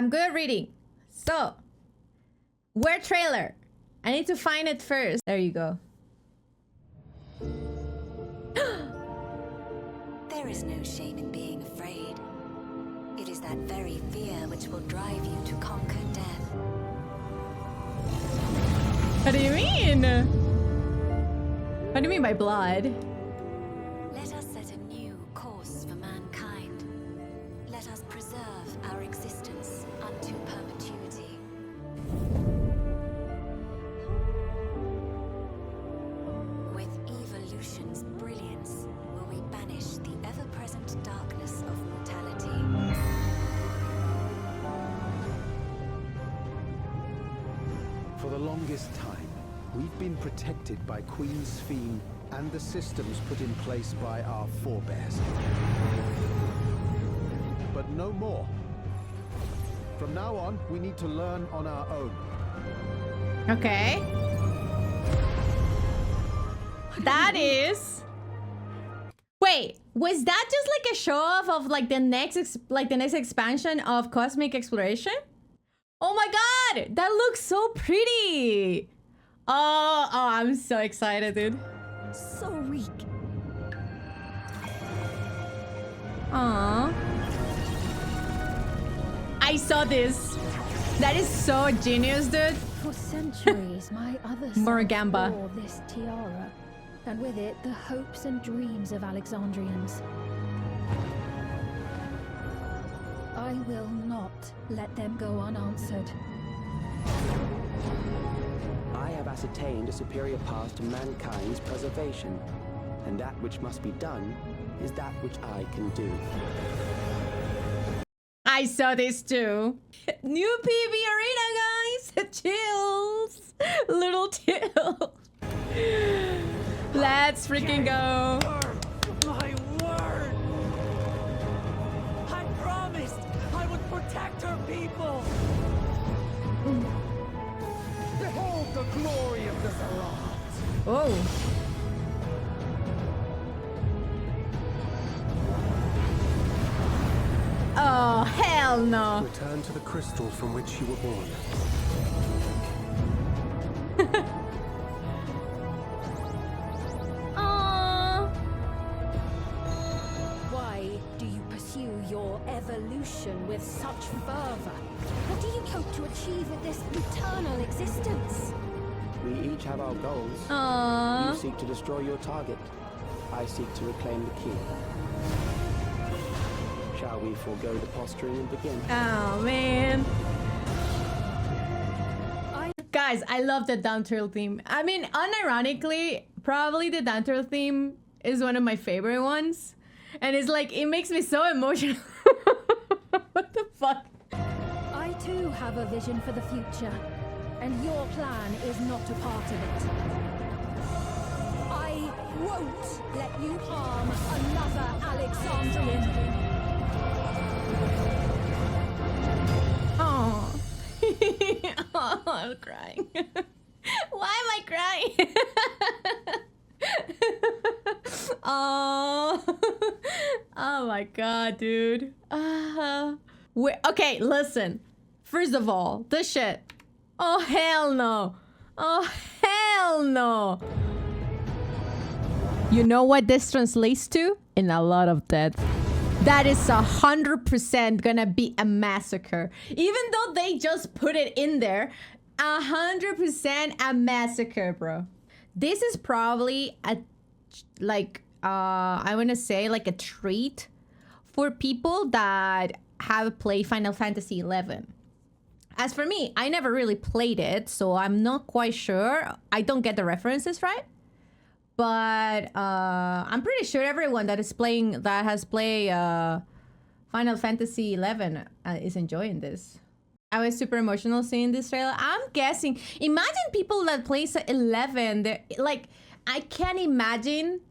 I'm good at reading. So, where trailer? I need to find it first. There you go. There is no shame in being afraid. It is that very fear which will drive you to conquer death. What do you mean? What do you mean by blood? Let us set a new course for mankind. Let us preserve our existence unto perpetuity. With evolution's brilliance, will we banish the ever-present darkness of mortality. For the longest time, we've been protected by Queen Sphene and the systems put in place by our forebears. But no more. From now on, we need to learn on our own. Okay. That is... Wait, was that just like a show off of like the next expansion of Cosmic Exploration? Oh my god, that looks so pretty. Oh, I'm so excited, dude. So weak. Aww. I saw this. That is so genius, dude. For centuries, my other Morgamba. son wore this tiara, and with it, the hopes and dreams of Alexandrians. I will not let them go unanswered. I have ascertained a superior path to mankind's preservation, and that which must be done is that which I can do. I saw this too. New PB arena, guys. Chills. Little chills. Let's freaking go. My word! I promised I would protect her people! Behold the glory of the Zerats! Oh. Oh, hell no. Return to the crystal from which you were born. Aww. Why do you pursue your evolution with such fervor? What do you hope to achieve with this eternal existence? We each have our goals. Aww. You seek to destroy your target. I seek to reclaim the key. Shall we forego the posturing and begin? Oh, man. Guys, I love the down turtle theme. I mean, unironically, probably the down turtle theme is one of my favorite ones. And it's like, it makes me so emotional. What the fuck? I too have a vision for the future, and your plan is not a part of it. I won't let you harm another Alexandrian. Oh. Oh, I'm crying. Why am I crying? Oh. Oh my god, dude. Wait, okay, listen. First of all, this shit. Oh, hell no. Oh, hell no. You know what this translates to? In a lot of death. That is 100% gonna be a massacre. Even though they just put it in there, 100% a massacre, bro. This is probably a, like, I wanna say like a treat for people that have played Final Fantasy XI. As for me, I never really played it, so I'm not quite sure. I don't get the references right. But I'm pretty sure everyone that has played Final Fantasy XI is enjoying this. I was super emotional seeing this trailer. I'm guessing, imagine people that plays 11, like, I can't imagine,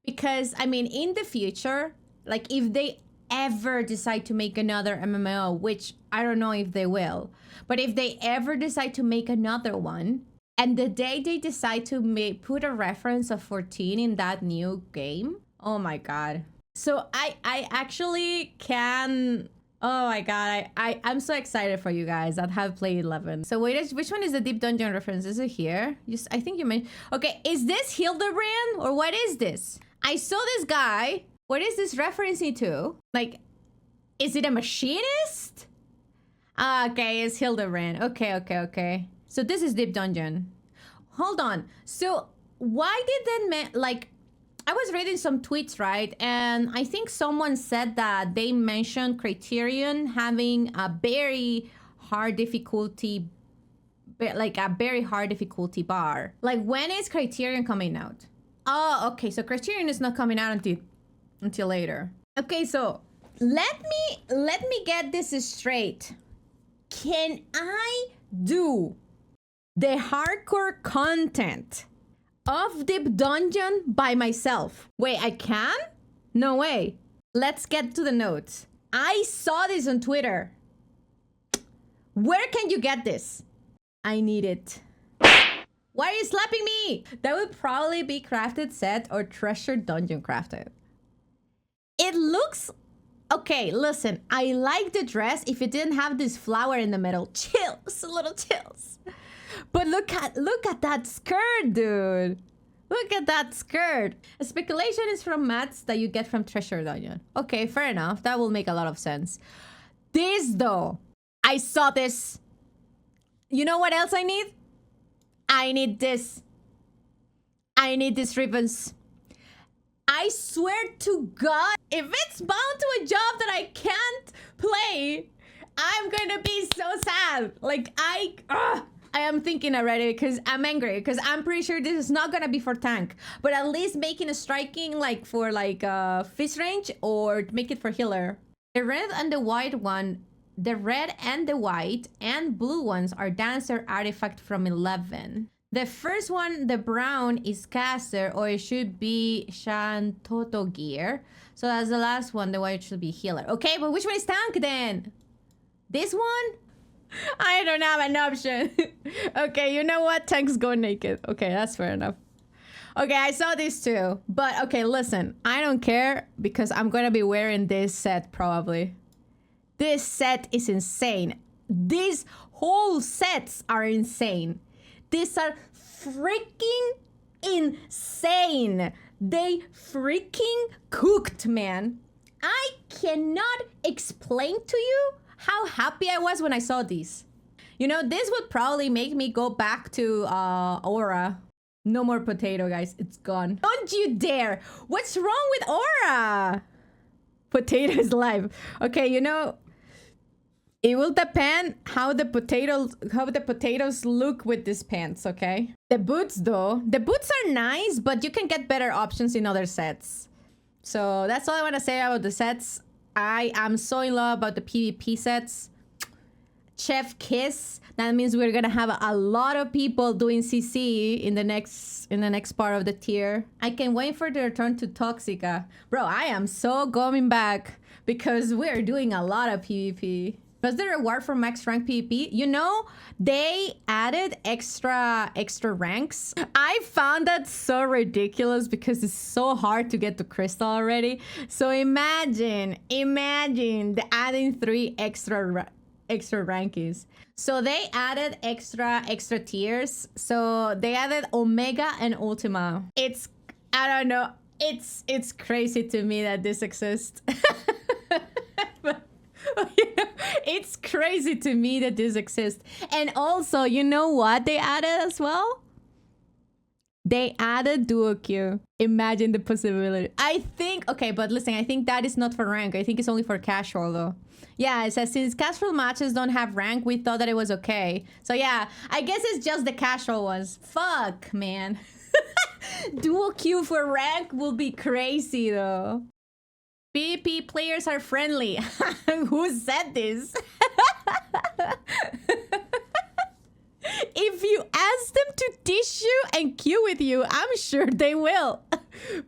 because I mean, in the future, like if they ever decide to make another MMO, which I don't know if they will, but if they ever decide to make another one, and the day they decide to put a reference of 14 in that new game, oh my god. So I actually can Oh my god, I'm so excited for you guys that have played 11. So wait, which one is the Deep Dungeon reference? Is it here? Just, I think you meant... Okay, is this Hildebrand or what is this? I saw this guy. What is this referencing to? Like, is it a machinist? Ah, okay, it's Hildebrand. Okay. So this is Deep Dungeon. Hold on. So why did that like... I was reading some tweets, right? And I think someone said that they mentioned Criterion having a very hard difficulty, like a very hard difficulty bar. Like, when is Criterion coming out? Oh, okay. So Criterion is not coming out until later. Okay, so let me get this straight. Can I do the hardcore content of Deep Dungeon by myself? Wait, I can? No way. Let's get to the notes. I saw this on Twitter. Where can you get this? I need it. Why are you slapping me? That would probably be crafted set or treasure dungeon crafted. It looks... Okay, listen. I like the dress if it didn't have this flower in the middle. Chills, a little chills. But look at that skirt, dude. Look at that skirt. A speculation is from mats that you get from Treasure Dungeon. Okay, fair enough. That will make a lot of sense. This, though. I saw this. You know what else I need? I need this. I need these ribbons. I swear to God, if it's bound to a job that I can't play, I'm gonna be so sad. Like, I am thinking already because I'm angry because I'm pretty sure this is not gonna be for tank, but at least making a striking like for like fish range or make it for healer. The red and the white one, the red and the white and blue ones are dancer artifact from 11. The first one, the brown, is caster, or it should be Shantoto gear. So that's the last one, the white should be healer. Okay, but which one is tank then? This one? I don't have an option. Okay, you know what? Tanks go naked. Okay, that's fair enough. Okay, I saw this too. But okay, listen. I don't care because I'm gonna be wearing this set probably. This set is insane. These whole sets are insane. These are freaking insane. They freaking cooked, man. I cannot explain to you how happy I was when I saw these. You know, this would probably make me go back to Aura. No more potato, guys. It's gone. Don't you dare. What's wrong with Aura? Potato is live. Okay, you know, it will depend how the potatoes look with these pants, okay? The boots, though. The boots are nice, but you can get better options in other sets. So that's all I want to say about the sets. I am so in love about the PvP sets. Chef kiss. That means we're gonna have a lot of people doing CC in the next part of the tier. I can wait for the return to Toxica. Bro, I am so going back because we're doing a lot of PvP. Was the reward for max rank PvP? You know, they added extra ranks. I found that so ridiculous because it's so hard to get to crystal already. So imagine the adding 3 extra rankies. So they added extra tiers. So they added Omega and Ultima. It's, I don't know, it's crazy to me that this exists. You know, it's crazy to me that this exists. And also, you know what they added as well? They added duo queue. Imagine the possibility. I think, okay, but listen, I think that is not for rank. I think it's only for casual though. Yeah, it says since casual matches don't have rank, we thought that it was okay. So yeah, I guess it's just the casual ones. Fuck, man. Dual queue for rank will be crazy though. PvP players are friendly. Who said this? If you ask them to tissue and queue with you, I'm sure they will.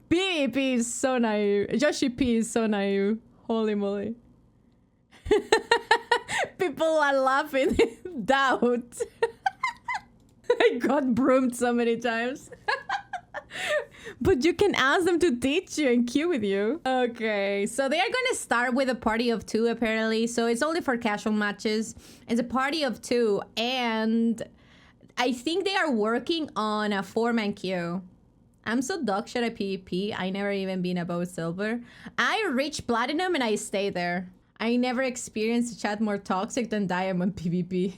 PvP is so naive. Yoshi P is so naive. Holy moly. People are laughing. Doubt. I got broomed so many times. But you can ask them to teach you and queue with you. Okay, so they are gonna start with a party of 2 apparently. So it's only for casual matches. It's a party of 2, and I think they are working on a 4-man queue. I'm so dog shit at PvP. I never even been above silver. I reached platinum and I stay there. I never experienced a chat more toxic than diamond PvP.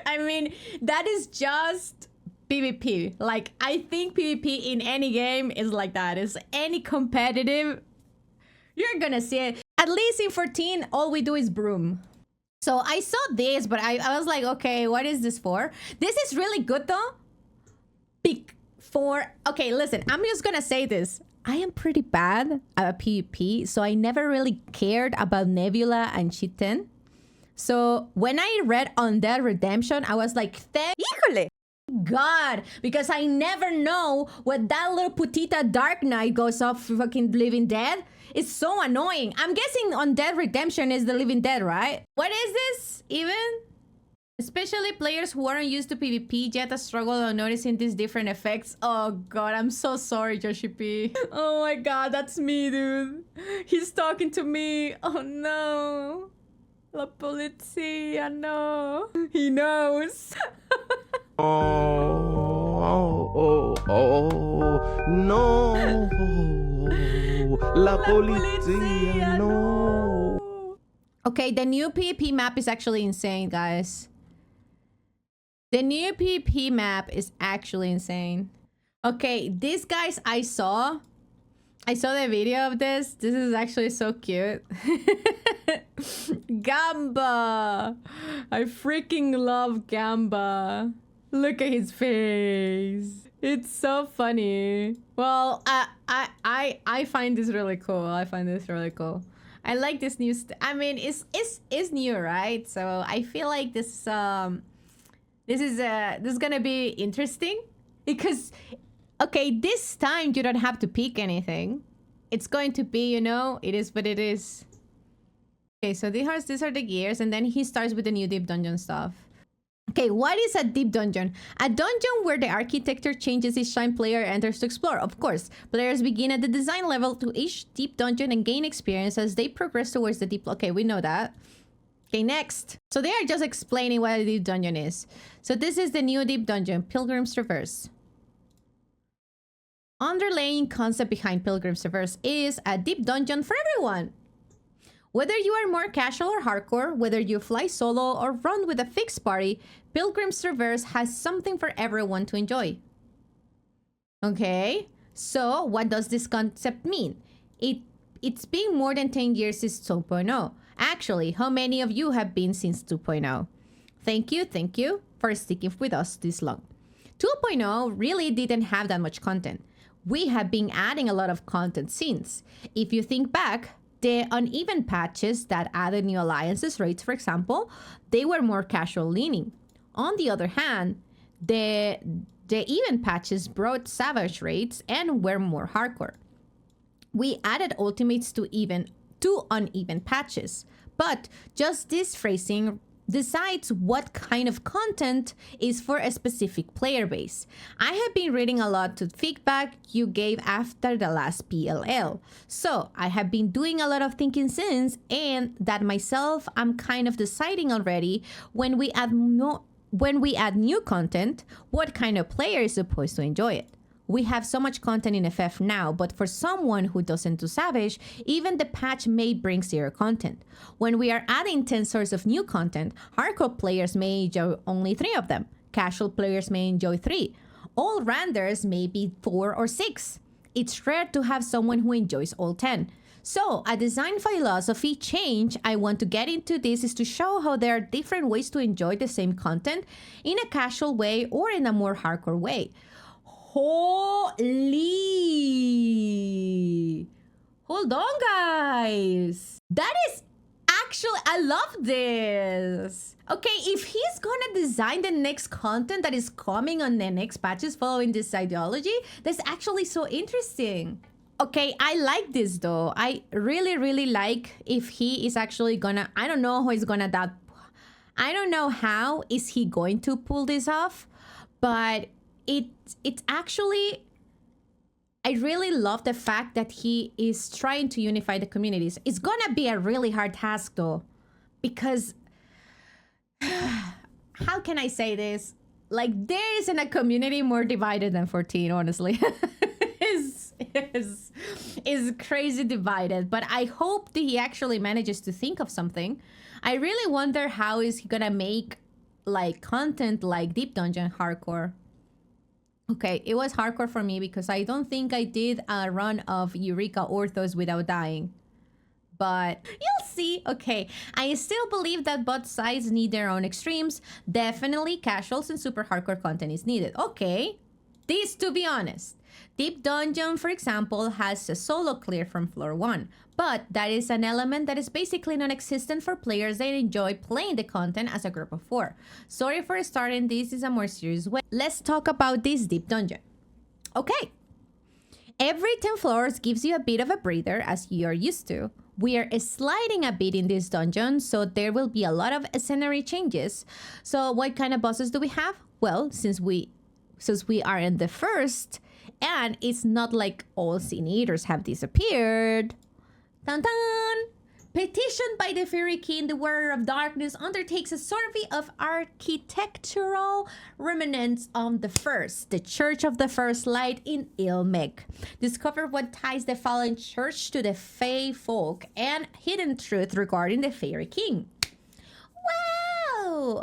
I mean, that is just PvP. Like, I think PvP in any game is like that. It's any competitive, you're gonna see it. At least in 14, all we do is broom. So I saw this, but I was like, okay, what is this for? This is really good though. Okay, listen, I'm just gonna say this. I am pretty bad at PvP, so I never really cared about Nebula and Chitin. So when I read Undead Redemption, I was like, thank God, because I never know what that little putita Dark Knight goes off fucking Living Dead. It's so annoying. I'm guessing Undead Redemption is the Living Dead, right? What is this even? Especially players who aren't used to PvP yet struggle on noticing these different effects. Oh God, I'm so sorry, Joshi P. Oh my God, that's me, dude. He's talking to me. Oh no. La polizia, no. He knows. No. La polizia, no. Okay, the new PvP map is actually insane, guys. The new PvP map is actually insane. Okay, these guys I saw the video of this. This is actually so cute. Gamba. I freaking love Gamba. Look at his face. It's so funny. Well, I find this really cool. I find this really cool. I like this new I mean, it's new, right? So I feel like this is gonna be interesting because, okay, this time you don't have to pick anything. It's going to be, you know, it is what it is. Okay, so these are the gears, and then he starts with the new deep dungeon stuff. Okay, what is a deep dungeon? A dungeon where the architecture changes each time player enters to explore. Of course, players begin at the design level to each deep dungeon and gain experience as they progress towards the deep... Okay, we know that. Okay, next. So they are just explaining what a deep dungeon is. So this is the new deep dungeon, Pilgrim's Traverse. Underlying concept behind Pilgrim's Traverse is a deep dungeon for everyone. Whether you are more casual or hardcore, whether you fly solo or run with a fixed party, Pilgrim's Traverse has something for everyone to enjoy. Okay, so what does this concept mean? It's been more than 10 years since 2.0. Actually, how many of you have been since 2.0? Thank you for sticking with us this long. 2.0 really didn't have that much content. We have been adding a lot of content since. If you think back, the uneven patches that added new alliances raids, for example, they were more casual leaning. On the other hand, the even patches brought savage raids and were more hardcore. We added ultimates to uneven patches, but just this phrasing decides what kind of content is for a specific player base. I have been reading a lot to feedback you gave after the last PLL. So I have been doing a lot of thinking since, and that myself, I'm kind of deciding already when we add new content, what kind of player is supposed to enjoy it. We have so much content in FF now, but for someone who doesn't do Savage, even the patch may bring 0 content. When we are adding 10 sources of new content, hardcore players may enjoy only 3 of them. Casual players may enjoy 3. All randers may be 4 or 6. It's rare to have someone who enjoys all 10. So, a design philosophy change I want to get into this is to show how there are different ways to enjoy the same content in a casual way or in a more hardcore way. Holy! Hold on, guys. That is actually... I love this. Okay, if he's gonna design the next content that is coming on the next patches following this ideology, that's actually so interesting. Okay, I like this though. I really like if he is actually gonna... I don't know how he's gonna... I don't know how is he going to pull this off, but... It's actually I really love the fact that he is trying to unify the communities. It's gonna be a really hard task though, because how can I say this? Like, there isn't a community more divided than 14, honestly. is crazy divided, but I hope that he actually manages to think of something. I really wonder how is he gonna make like content like Deep Dungeon hardcore. Okay, it was hardcore for me because I don't think I did a run of Eureka Orthos without dying. But you'll see. Okay, I still believe that both sides need their own extremes. Definitely casuals and super hardcore content is needed. Okay, this, to be honest, Deep Dungeon, for example, has a solo clear from floor 1. But that is an element that is basically non-existent for players that enjoy playing the content as a group of 4. Sorry for starting this in a more serious way. Let's talk about this Deep Dungeon. Okay. Every 10 floors gives you a bit of a breather, as you're used to. We are sliding a bit in this dungeon, so there will be a lot of scenery changes. So what kind of bosses do we have? Well, since we are in the first, and it's not like all Sin Eaters have disappeared. Dun dun! Petitioned by the Fairy King, the Wearer of Darkness undertakes a survey of architectural remnants on the first, the Church of the First Light in Ilmek. Discover what ties the fallen church to the Fae folk and hidden truth regarding the Fairy King. Wow!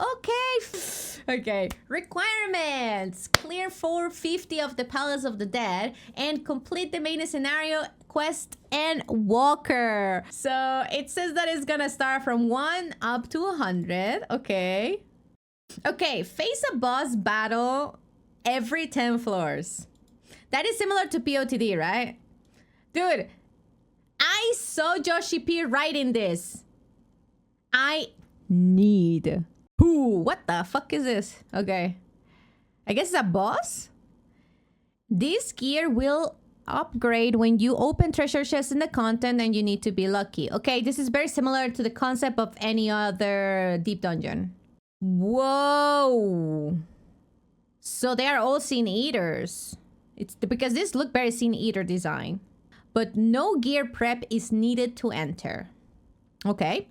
Okay. Requirements. Clear 450 of the Palace of the Dead and complete the main scenario, quest, and walker. So it says that it's gonna start from 1 up to 100. Okay, face a boss battle every 10 floors. That is similar to POTD, right? Dude, I saw Joshi P writing this. I need... Ooh, what the fuck is this? Okay. I guess it's a boss? This gear will upgrade when you open treasure chests in the content and you need to be lucky. Okay, this is very similar to the concept of any other Deep Dungeon. Whoa. So they are all Sin Eaters. It's because this look very Sin Eater design. But no gear prep is needed to enter. Okay.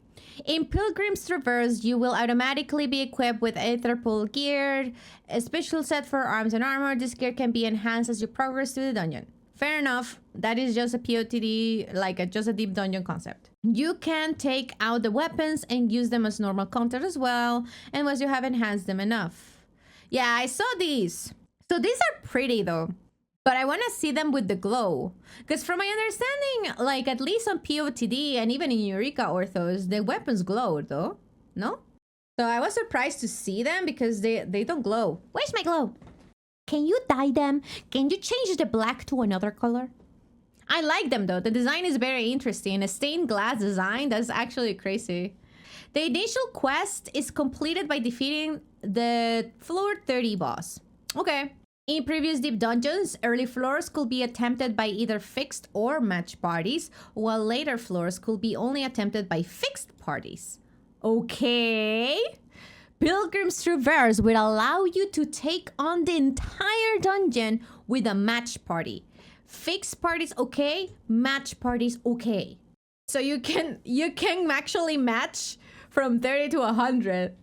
In Pilgrim's Traverse, you will automatically be equipped with Aetherpool gear, a special set for arms and armor. This gear can be enhanced as you progress through the dungeon. Fair enough. That is just a POTD, just a Deep Dungeon concept. You can take out the weapons and use them as normal content as well, and once you have enhanced them enough. Yeah, I saw these. So these are pretty though. But I want to see them with the glow. Because from my understanding, at least on POTD and even in Eureka Orthos, the weapons glow, though. No? So I was surprised to see them because they don't glow. Where's my glow? Can you dye them? Can you change the black to another color? I like them, though. The design is very interesting. A stained glass design, that's actually crazy. The initial quest is completed by defeating the floor 30 boss. Okay. In previous Deep Dungeons, early floors could be attempted by either fixed or match parties, while later floors could be only attempted by fixed parties. Okay. Pilgrim's Traverse will allow you to take on the entire dungeon with a match party. Fixed parties, okay. Match parties, okay. So you can actually match from 30 to 100.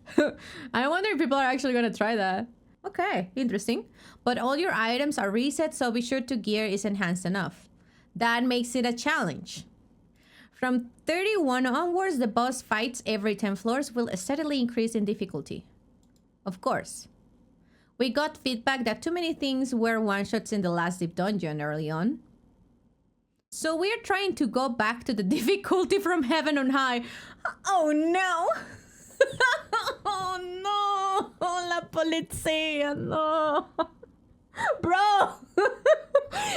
I wonder if people are actually going to try that. Okay, interesting. But all your items are reset, so be sure to gear is enhanced enough. That makes it a challenge. From 31 onwards, the boss fights every 10 floors will steadily increase in difficulty. Of course. We got feedback that too many things were one-shots in the last Deep Dungeon early on. So we're trying to go back to the difficulty from heaven on high. Oh no! Oh no! Oh, la polizia, no! Bro!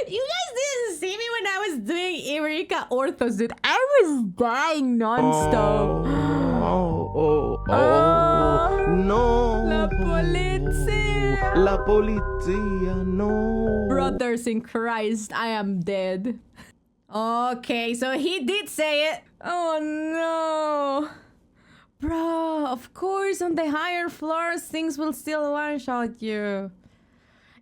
You guys didn't see me when I was doing Eureka Orthos, dude. I was dying non-stop. No. La polizia! La polizia, no. Brothers in Christ, I am dead. Okay, so he did say it. Oh no! Bro, of course on the higher floors things will still one-shot you.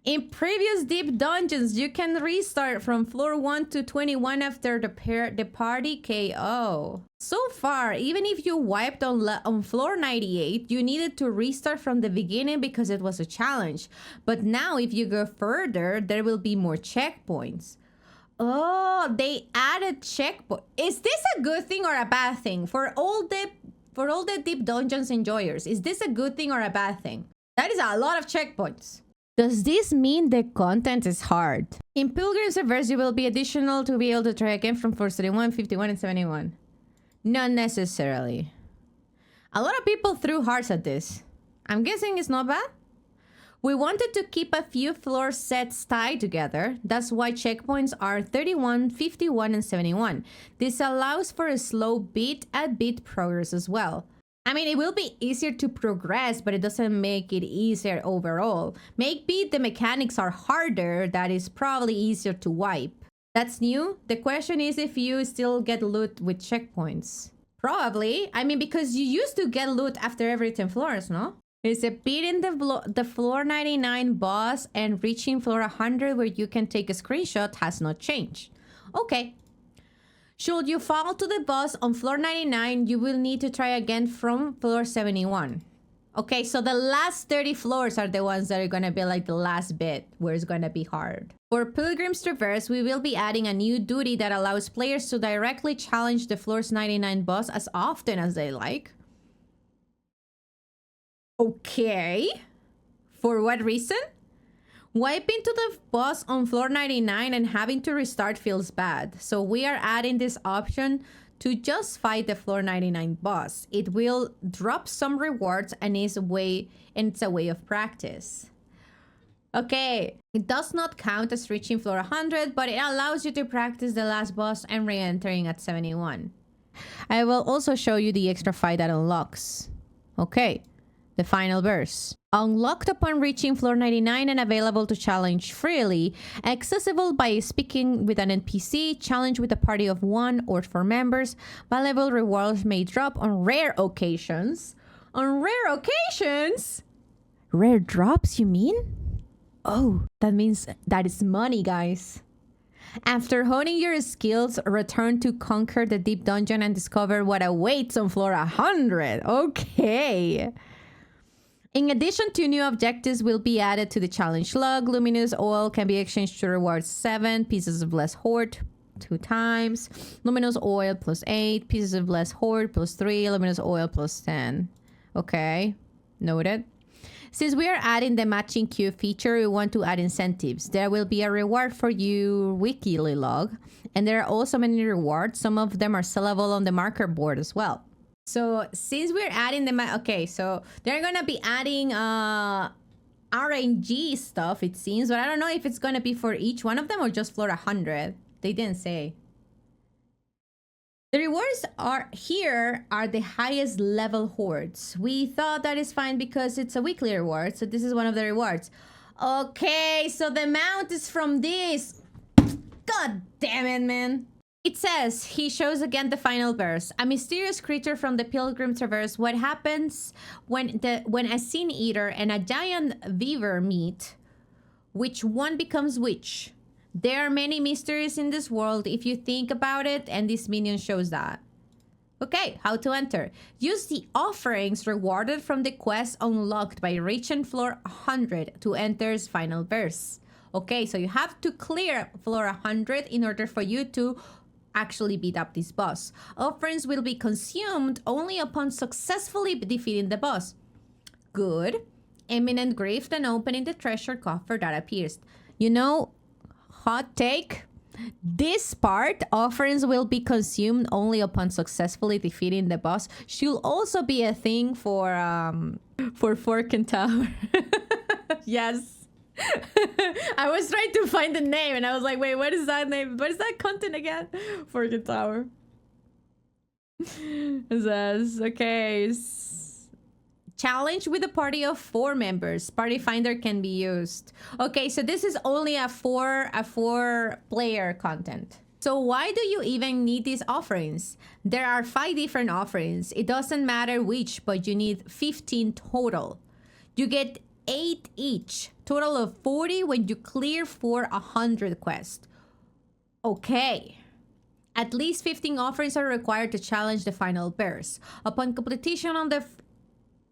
In previous deep dungeons, you can restart from floor 1 to 21 after the party KO. So far, even if you wiped on floor 98, you needed to restart from the beginning because it was a challenge. But now, if you go further, there will be more checkpoints. Oh, they added checkpoint. Is this a good thing or a bad thing for all the deep dungeons enjoyers? Is this a good thing or a bad thing? That is a lot of checkpoints. Does this mean the content is hard? In Pilgrim's Reverse, you will be additional to be able to try again from floors 31, 51, and 71. Not necessarily. A lot of people threw hearts at this. I'm guessing it's not bad. We wanted to keep a few floor sets tied together. That's why checkpoints are 31, 51, and 71. This allows for a slow bit-at-bit progress as well. I mean, it will be easier to progress, but it doesn't make it easier overall. Maybe the mechanics are harder, that is probably easier to wipe. That's new. The question is if you still get loot with checkpoints. Probably. I mean, because you used to get loot after every 10 floors, no? It's a beating the floor 99 boss and reaching floor 100 where you can take a screenshot has not changed. Okay. Should you fall to the boss on floor 99, you will need to try again from floor 71. Okay, so the last 30 floors are the ones that are going to be like the last bit where it's going to be hard. For Pilgrim's Traverse, we will be adding a new duty that allows players to directly challenge the floor's 99 boss as often as they like. Okay. For what reason? Wiping to the boss on floor 99 and having to restart feels bad. So we are adding this option to just fight the floor 99 boss. It will drop some rewards and it's a way of practice. Okay, it does not count as reaching floor 100, but it allows you to practice the last boss and re-entering at 71. I will also show you the extra fight that unlocks. Okay. The final verse. Unlocked upon reaching floor 99 and available to challenge freely. Accessible by speaking with an NPC. Challenge with a party of 1 or 4 members. Valuable rewards may drop on rare occasions. On rare occasions? Rare drops, you mean? Oh, that means that is money, guys. After honing your skills, return to conquer the deep dungeon and discover what awaits on floor 100. Okay. In addition, 2 new objectives will be added to the challenge log. Luminous oil can be exchanged to reward 7 pieces of less hoard 2 times. Luminous oil plus 8 pieces of less hoard plus 3. Luminous oil plus 10. Okay, noted. Since we are adding the matching queue feature, we want to add incentives. There will be a reward for you weekly log, and there are also many rewards. Some of them are sellable on the marker board as well. So since we're adding them, okay, so they're gonna be adding RNG stuff, it seems, but I don't know if it's gonna be for each one of them or just floor 100. They didn't say. The rewards are the highest level hordes. We thought that is fine because it's a weekly reward, so this is one of the rewards. Okay, so the amount is from this. God damn it, man. It says, he shows again the final verse. A mysterious creature from the Pilgrim Traverse. What happens when a Sin Eater and a giant beaver meet? Which one becomes which? There are many mysteries in this world if you think about it, and this minion shows that. Okay, how to enter. Use the offerings rewarded from the quest unlocked by reaching floor 100 to enter's final verse. Okay, so you have to clear floor 100 in order for you to actually beat up this boss. Offerings will be consumed only upon successfully defeating the boss. Good. Imminent grief, then opening the treasure coffer that appears. You know, hot take. This part, offerings will be consumed only upon successfully defeating the boss, should also be a thing for Fork and Tower. Yes. I was trying to find the name and I was like, wait, what is that name? What is that content again? Fork and Tower. It says, okay. Challenge with a party of 4 members. Party finder can be used. Okay, so this is only a four player content. So why do you even need these offerings? There are 5 different offerings. It doesn't matter which, but you need 15 total. You get 8 each. Total of 40 when you clear for 100 quests. Okay. At least 15 offerings are required to challenge the final bears. Upon completion on the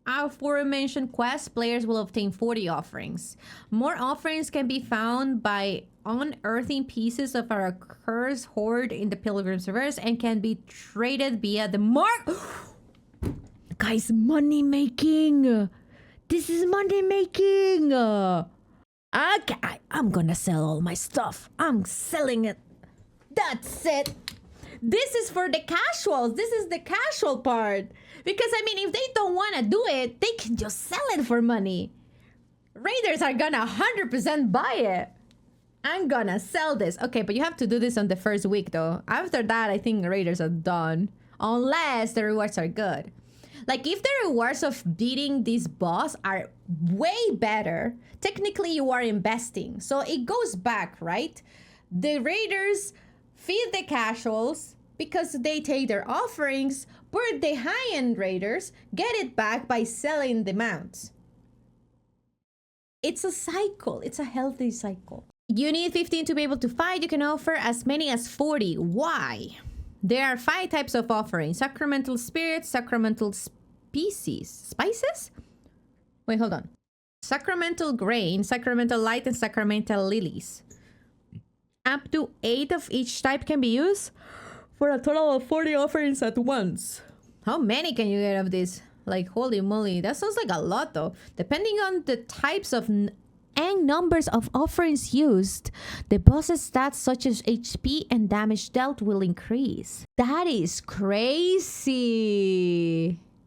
aforementioned quest, players will obtain 40 offerings. More offerings can be found by unearthing pieces of our cursed hoard in the Pilgrim's Reverse and can be traded via the mark. Guys, money making. This is money making. Okay, I'm gonna sell all my stuff. I'm selling it. That's it. This is for the casuals. This is the casual part. Because, I mean, if they don't want to do it, they can just sell it for money. Raiders are gonna 100% buy it. I'm gonna sell this. Okay, but you have to do this on the first week, though. After that, I think Raiders are done. Unless the rewards are good. Like, if the rewards of beating this boss are way better, technically you are investing. So it goes back, right? The Raiders feed the casuals because they take their offerings, but the high-end Raiders get it back by selling the mounts. It's a cycle. It's a healthy cycle. You need 15 to be able to fight. You can offer as many as 40. Why? There are 5 types of offerings. Sacramental spirits, sacramental spices? Wait, hold on. Sacramental grain, sacramental light, and sacramental lilies. Up to 8 of each type can be used for a total of 40 offerings at once. How many can you get of this? Like, holy moly, that sounds like a lot though. Depending on the types of and numbers of offerings used, the boss's stats such as HP and damage dealt will increase. That is crazy.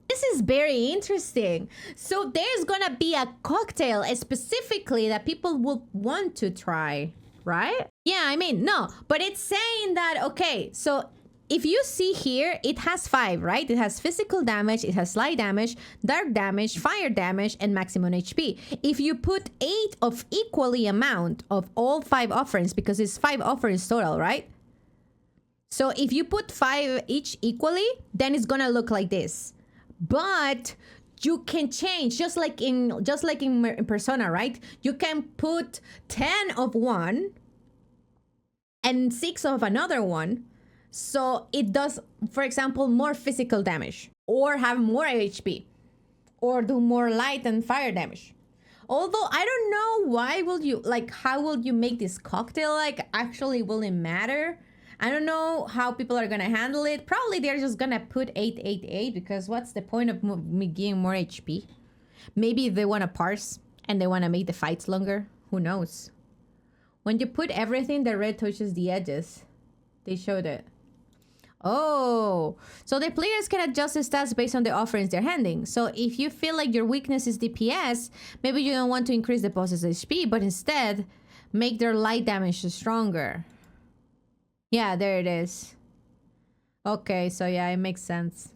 This is very interesting. So there's gonna be a cocktail specifically that people will want to try, right? Yeah, I mean, no, but it's saying that, okay, so if you see here, it has 5, right? It has physical damage, it has light damage, dark damage, fire damage, and maximum HP. If you put 8 of equally amount of all 5 offerings, because it's 5 offerings total, right? So if you put 5 each equally, then it's gonna look like this. But you can change, just like in Persona, right? You can put 10 of one and 6 of another one. So it does, for example, more physical damage, or have more HP, or do more light and fire damage. Although I don't know why will you, like, how will you make this cocktail, like, actually will it matter? I don't know how people are gonna handle it. Probably they're just gonna put 888 because what's the point of me getting more HP? Maybe they wanna parse and they wanna make the fights longer. Who knows? When you put everything, the red touches the edges. They showed it. Oh, so the players can adjust the stats based on the offerings they're handing. So if you feel like your weakness is DPS, maybe you don't want to increase the boss's HP, but instead make their light damage stronger. Yeah, there it is. Okay, so yeah, it makes sense.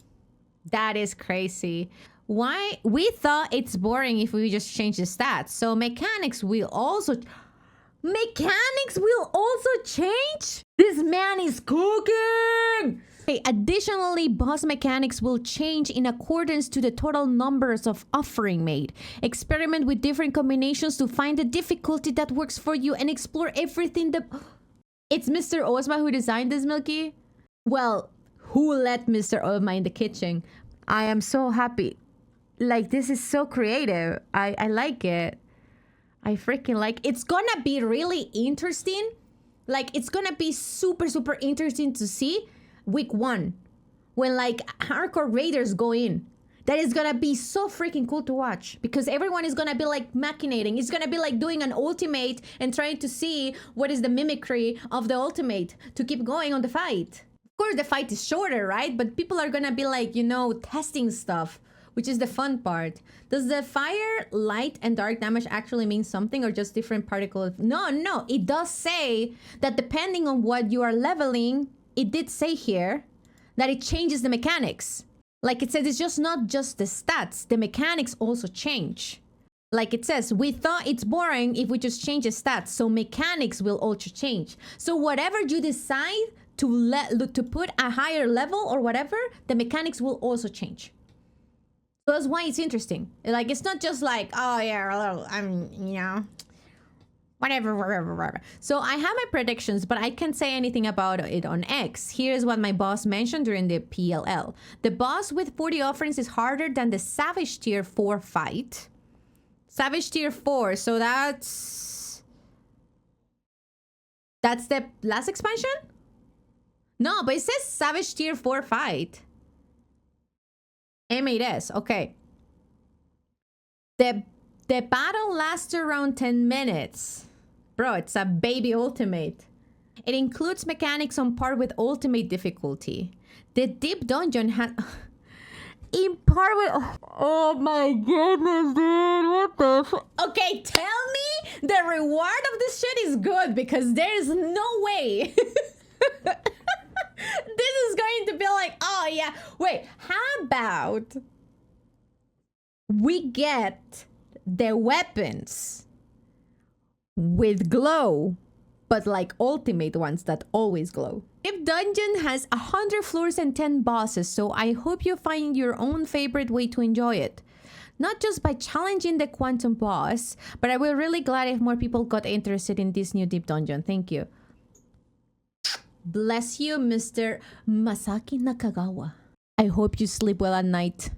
That is crazy. Why? We thought it's boring if we just change the stats. So mechanics will also change? This man is cooking! Okay, additionally, boss mechanics will change in accordance to the total numbers of offering made. Experiment with different combinations to find the difficulty that works for you and explore everything that... It's Mr. Ozma who designed this, Milky? Well, who let Mr. Ozma in the kitchen? I am so happy. Like, this is so creative. I like it. I freaking like it. It's gonna be really interesting. Like, it's gonna be super, super interesting to see week 1. When, like, hardcore raiders go in. That is gonna be so freaking cool to watch. Because everyone is gonna be, like, machinating. It's gonna be, like, doing an ultimate and trying to see what is the mimicry of the ultimate to keep going on the fight. Of course, the fight is shorter, right? But people are gonna be, like, you know, testing stuff. Which is the fun part. Does the fire, light, and dark damage actually mean something or just different particles? No. It does say that depending on what you are leveling, it did say here that it changes the mechanics. Like it says, it's just not just the stats. The mechanics also change. Like it says, we thought it's boring if we just change the stats. So mechanics will also change. So whatever you decide to put a higher level or whatever, the mechanics will also change. That's why it's interesting. Like, it's not just like, oh yeah, well, I'm, you know, whatever. So I have my predictions, but I can't say anything about it on X. Here's what my boss mentioned during the PLL. The boss with 40 offerings is harder than the Savage Tier 4 fight. Savage Tier 4, so that's the last expansion? No, but it says Savage Tier 4 fight. M8S, okay. The battle lasts around 10 minutes. Bro, it's a baby ultimate. It includes mechanics on par with ultimate difficulty. The deep dungeon has... in par with... Oh my goodness, dude. What the Okay, tell me the reward of this shit is good, because there's no way. This is going to be like, oh yeah. Wait, how about we get the weapons with glow, but like ultimate ones that always glow? If dungeon has 100 floors and 10 bosses, so I hope you find your own favorite way to enjoy it. Not just by challenging the quantum boss, but I will really glad if more people got interested in this new deep dungeon. Thank you. Bless you, Mr. Masaki Nakagawa. I hope you sleep well at night.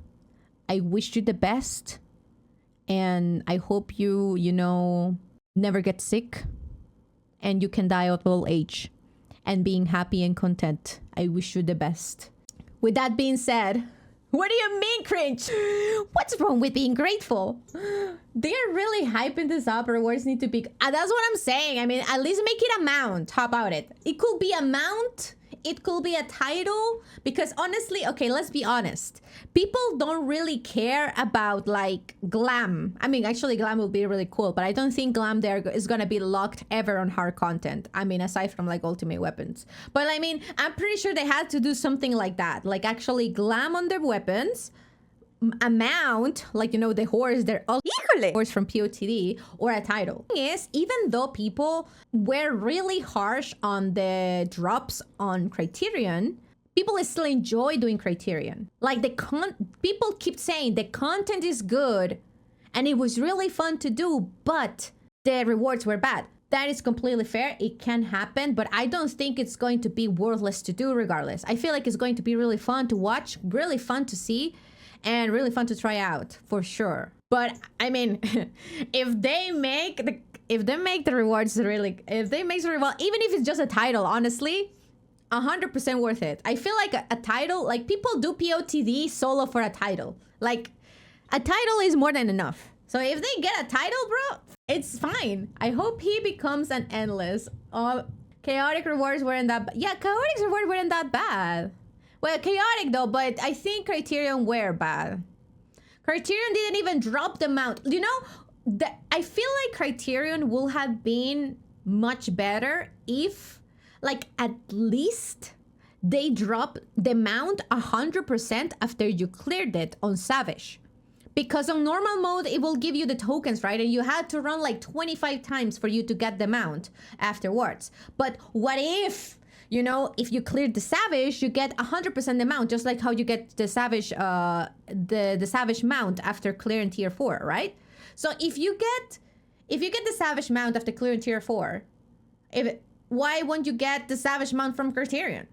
I wish you the best. And I hope you, you know, never get sick. And you can die of old age. And being happy and content. I wish you the best. With that being said, what do you mean, cringe? What's wrong with being grateful? They're really hyping this up. Rewards need to be... that's what I'm saying. I mean, at least make it a mount. How about it? It could be a mount. It could be a title. Because honestly, okay, let's be honest. People don't really care about, like, glam. I mean, actually, glam will be really cool. But I don't think glam there is going to be locked ever on hard content. I mean, aside from, like, ultimate weapons. But, I mean, I'm pretty sure they had to do something like that. Like, actually glam on their weapons. A mount, like, you know, the horse, they're all horse from POTD, or a title. The thing is, even though people were really harsh on the drops on Criterion, people still enjoy doing Criterion. Like, people keep saying the content is good and it was really fun to do, but the rewards were bad. That is completely fair. It can happen, but I don't think it's going to be worthless to do regardless. I feel like it's going to be really fun to watch, really fun to see, and really fun to try out, for sure. But, I mean, if they make the rewards really... If they make the reward... Even if it's just a title, honestly, 100% worth it. I feel like a title... Like, people do POTD solo for a title. Like, a title is more than enough. So if they get a title, bro, it's fine. I hope he becomes an endless. Chaotic rewards weren't that... Yeah, chaotic rewards weren't that bad. Well, chaotic though, but I think Criterion were bad. Criterion didn't even drop the mount. You know, I feel like Criterion will have been much better if, like, at least they drop the mount 100% after you cleared it on Savage. Because on normal mode, it will give you the tokens, right? And you had to run like 25 times for you to get the mount afterwards. But what if... You know, if you cleared the Savage, you get 100% the mount, just like how you get the Savage, the Savage mount after clearing Tier 4, right? So if you get the Savage mount after clearing Tier 4, why won't you get the Savage mount from Criterion?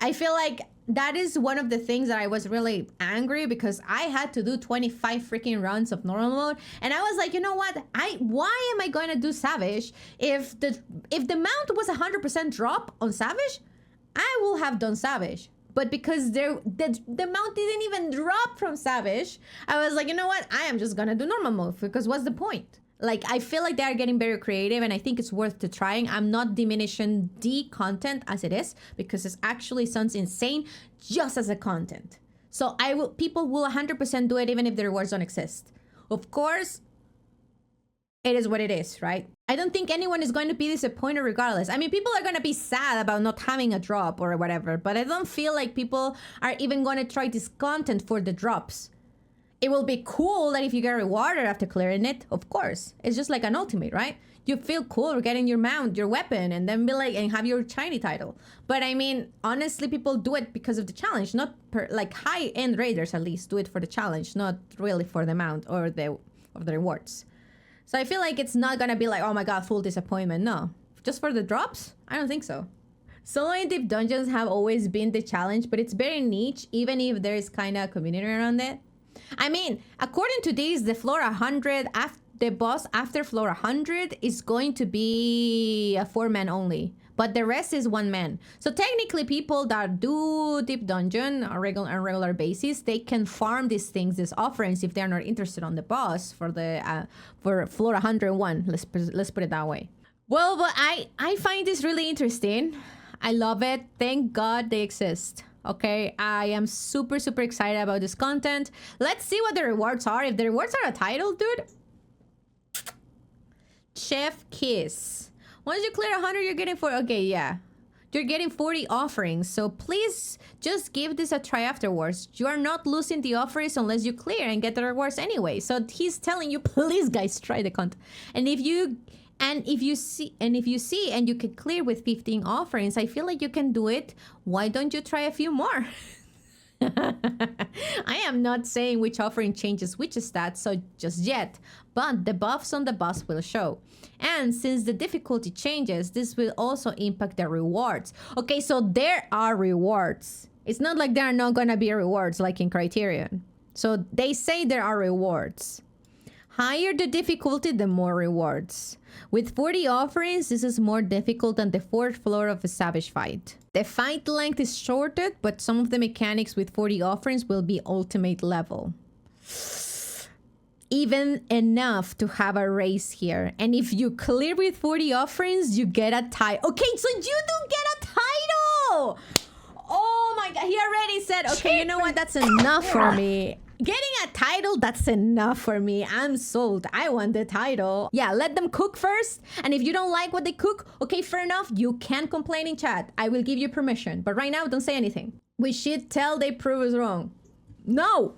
I feel like that is one of the things that I was really angry, because I had to do 25 freaking runs of normal mode, and I was like, you know what? Why am I going to do Savage if the mount was 100% drop on Savage? I will have done Savage, but because the mount didn't even drop from Savage, I was like, you know what? I am just gonna do normal mode, because what's the point? Like, I feel like they are getting very creative, and I think it's worth to trying. I'm not diminishing the content as it is, because it actually sounds insane just as a content. So people will 100% do it even if the rewards don't exist. Of course, it is what it is, right? I don't think anyone is going to be disappointed regardless. I mean, people are going to be sad about not having a drop or whatever, but I don't feel like people are even going to try this content for the drops. It will be cool that if you get rewarded after clearing it, of course. It's just like an ultimate, right? You feel cool getting your mount, your weapon, and then be like, and have your shiny title. But I mean, honestly, people do it because of the challenge, not like high-end raiders at least do it for the challenge, not really for the mount or the rewards. So I feel like it's not gonna be like, oh my god, full disappointment. No, just for the drops? I don't think so. Solo and deep dungeons have always been the challenge, but it's very niche, even if there's kind of a community around it. I mean, according to these, the floor 100, the boss after floor 100 is going to be a 4-man only, but the rest is 1-man. So technically, people that do deep dungeon on regular basis, they can farm these things, these offerings, if they're not interested on the boss for the for floor 101. Let's put it that way. Well, but I find this really interesting. I love it. Thank God they exist. Okay, I am super excited about this content. Let's see what the rewards are. If the rewards are a title, dude. Chef Kiss. Once you clear 100, you're getting 40. Okay, yeah. You're getting 40 offerings. So please just give this a try afterwards. You are not losing the offerings unless you clear and get the rewards anyway. So he's telling you, please guys, try the content. And if you see and you can clear with 15 offerings, I feel like you can do it. Why don't you try a few more? I am not saying which offering changes which stats, so just yet, but the buffs on the boss will show. And since the difficulty changes, this will also impact the rewards. Okay, so there are rewards. It's not like there are not gonna be rewards like in Criterion. So they say there are rewards. Higher the difficulty, the more rewards. With 40 offerings, this is more difficult than the 4th floor of a Savage Fight. The fight length is shortened, but some of the mechanics with 40 offerings will be ultimate level. Even enough to have a race here. And if you clear with 40 offerings, you get a title. Okay, so you do get a title! Oh my god, he already said, okay, you know what? That's enough for me. Getting a title, that's enough for me. I'm sold. I want the title. Yeah, let them cook first. And if you don't like what they cook, okay, fair enough. You can complain in chat. I will give you permission. But right now, don't say anything. We should tell they prove us wrong. No.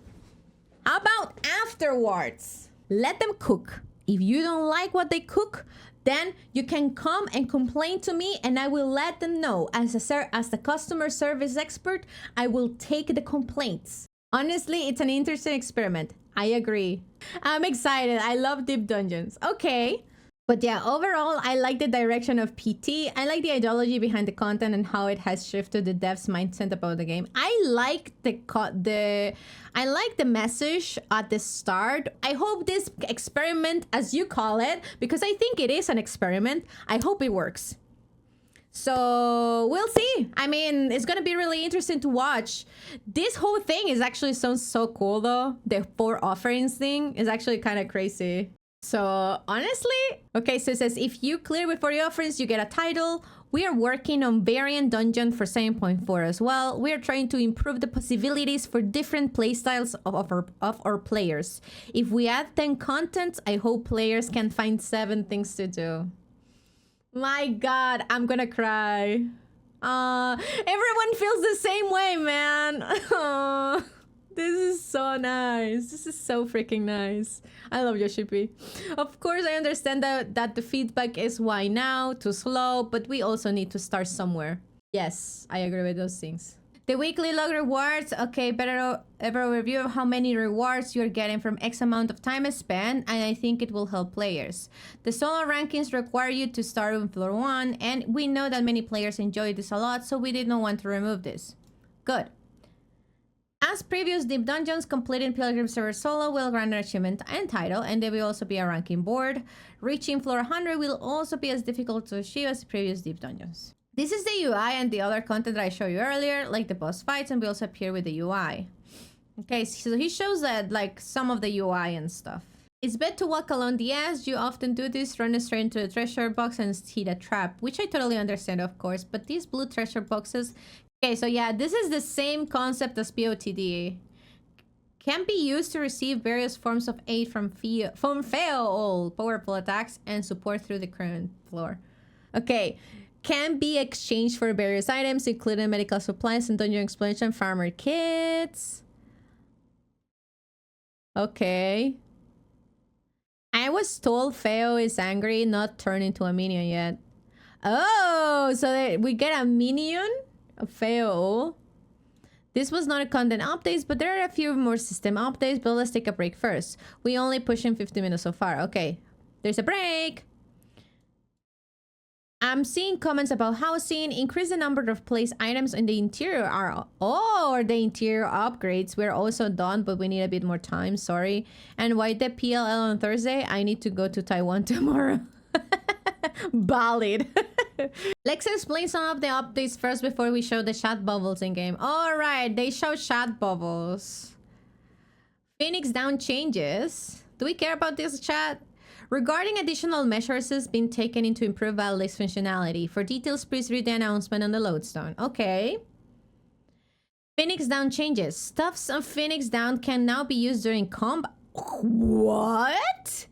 How about afterwards? Let them cook. If you don't like what they cook, then you can come and complain to me and I will let them know. As the customer service expert, I will take the complaints. Honestly, it's an interesting experiment. I agree. I'm excited. I love deep dungeons. Okay. But yeah, overall, I like the direction of PT. I like the ideology behind the content and how it has shifted the devs' mindset about the game. I like the message at the start. I hope this experiment, as you call it, because I think it is an experiment, I hope it works. So we'll see. I mean, it's gonna be really interesting to watch. This whole thing is actually sounds so cool though. The 4 offerings thing is actually kind of crazy. So honestly, okay, so it says if you clear with 40 offerings, you get a title. We are working on variant dungeon for 7.4 as well. We are trying to improve the possibilities for different playstyles of our players. If we add 10 contents, I hope players can find 7 things to do. My god, I'm gonna cry. Everyone feels the same way, man. This is so nice. This is so freaking nice. I love Yoshipi. Of course, I understand that the feedback is why now, too slow, but we also need to start somewhere. Yes, I agree with those things. The weekly log rewards. Okay, better overview of how many rewards you're getting from X amount of time spent, and I think it will help players. The solo rankings require you to start on floor 1, and we know that many players enjoy this a lot, so we did not want to remove this. Good. As previous deep dungeons, completing Pilgrim Server solo will grant an achievement and title, and there will also be a ranking board. Reaching floor 100 will also be as difficult to achieve as previous deep dungeons. This is the UI and the other content that I showed you earlier, like the boss fights, and we also appear with the UI. Okay, so he shows that, like, some of the UI and stuff. It's better to walk along the edge. You often do this, run straight into the treasure box and hit a trap, which I totally understand, of course, but these blue treasure boxes... Okay, so yeah, this is the same concept as POTD. Can be used to receive various forms of aid from fail powerful attacks and support through the current floor. Okay. Can be exchanged for various items, including medical supplies and dungeon exploration farmer kits. Okay. I was told Feo is angry, not turned into a minion yet. Oh, so we get a minion of Feo. This was not a content updates, but there are a few more system updates, but let's take a break first. We only pushing 50 minutes so far. Okay, there's a break. I'm seeing comments about housing. Increase the number of place items in the interior are... Oh, the interior upgrades. We're also done, but we need a bit more time. Sorry. And why the PLL on Thursday? I need to go to Taiwan tomorrow. Valid. Let's explain some of the updates first before we show the chat bubbles in game. All right, they show chat bubbles. Phoenix down changes. Do we care about this, chat? Regarding additional measures being taken in to improve Battle's functionality. For details, please read the announcement on the lodestone. Okay. Phoenix down changes. Stuffs on Phoenix down can now be used during combat. What?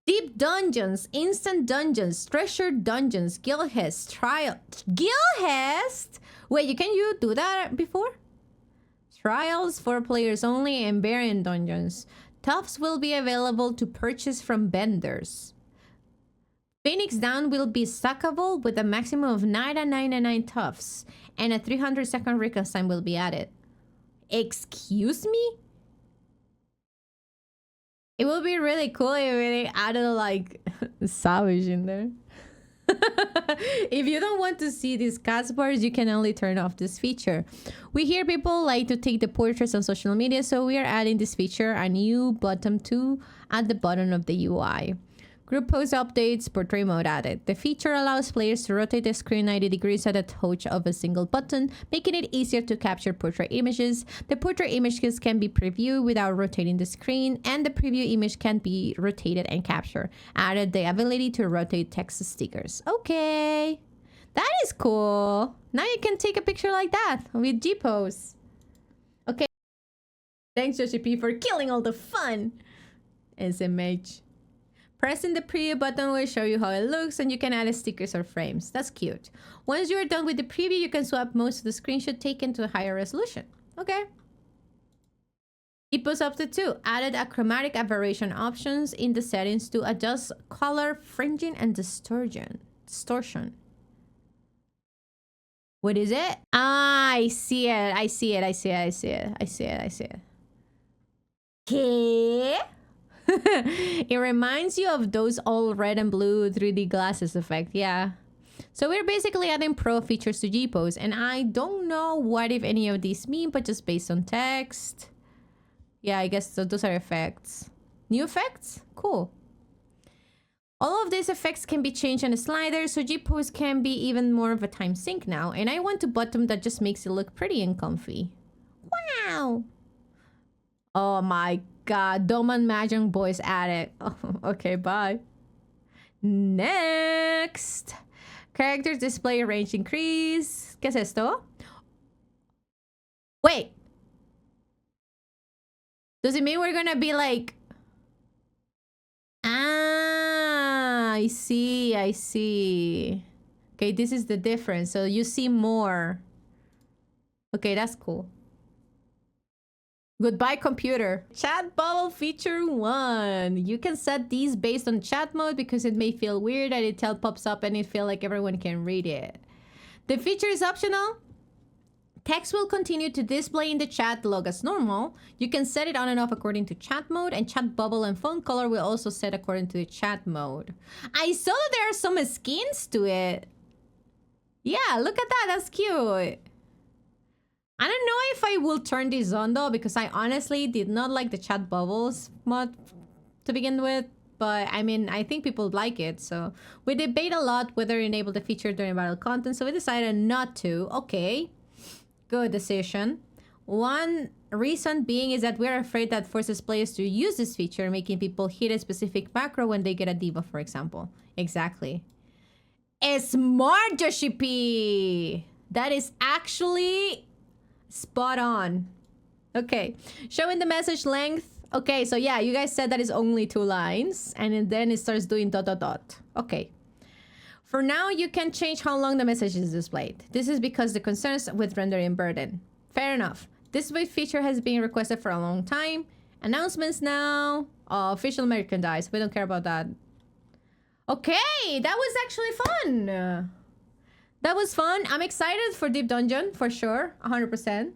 Deep dungeons, instant dungeons, treasure dungeons, Gilhest, trial... Gilhest? Wait, can you do that before? Trials for players only and variant dungeons. Tufts will be available to purchase from vendors. Phoenix Down will be stackable with a maximum of 999 tufts, and a 300-second recon time will be added. Excuse me? It would be really cool if they added like Savage in there. If you don't want to see these cast bars, you can only turn off this feature. We hear people like to take the portraits on social media, so we are adding this feature, a new button too, at the bottom of the UI. Group pose updates, portrait mode added. The feature allows players to rotate the screen 90 degrees at a touch of a single button, making it easier to capture portrait images. The portrait images can be previewed without rotating the screen, and the preview image can be rotated and captured. Added the ability to rotate text stickers. Okay, that is cool. Now you can take a picture like that with Gpose. Okay, thanks Yoshi P for killing all the fun. SMH. Pressing the preview button will show you how it looks, and you can add stickers or frames. That's cute. Once you're done with the preview, you can swap most of the screenshot taken to a higher resolution. Okay. Gpose Update 2 added a chromatic aberration options in the settings to adjust color, fringing, and distortion. What is it? Ah, I see it. I see it. I see it. I see it. I see it. I see it. Okay. It reminds you of those all red and blue 3D glasses effect. Yeah. So we're basically adding pro features to Gpose, and I don't know what if any of these mean, but just based on text. Yeah, I guess so those are effects. New effects? Cool. All of these effects can be changed on a slider, so Gpose can be even more of a time sink now. And I want a button that just makes it look pretty and comfy. Wow. Oh my god, Doman Mahjong Boys added. Oh, okay, bye. Next. Characters display range increase. ¿Qué es esto? Wait. Does it mean we're gonna be like... Ah, I see, I see. Okay, this is the difference. So you see more. Okay, that's cool. Goodbye, computer. Chat bubble feature 1. You can set these based on chat mode because it may feel weird that it pops up and it feel like everyone can read it. The feature is optional. Text will continue to display in the chat log as normal. You can set it on and off according to chat mode, and chat bubble and phone color will also set according to the chat mode. I saw that there are some skins to it. Yeah, look at that. That's cute. I don't know if I will turn this on though, because I honestly did not like the chat bubbles mod to begin with. But I mean, I think people like it. So we debate a lot whether to enable the feature during battle content. So we decided not to. Okay. Good decision. One reason being is that we're afraid that forces players to use this feature, making people hit a specific macro when they get a debuff, for example. Exactly. Smart, Yoshi P! That is actually spot on. Okay. Showing the message length. Okay, so yeah, you guys said that is only 2 lines. And then it starts doing ... Okay. For now, you can change how long the message is displayed. This is because the concerns with rendering burden. Fair enough. This wait feature has been requested for a long time, Announcements now. Official merchandise. We don't care about that. Okay, that was actually fun. That was fun. I'm excited for Deep Dungeon, for sure. 100%.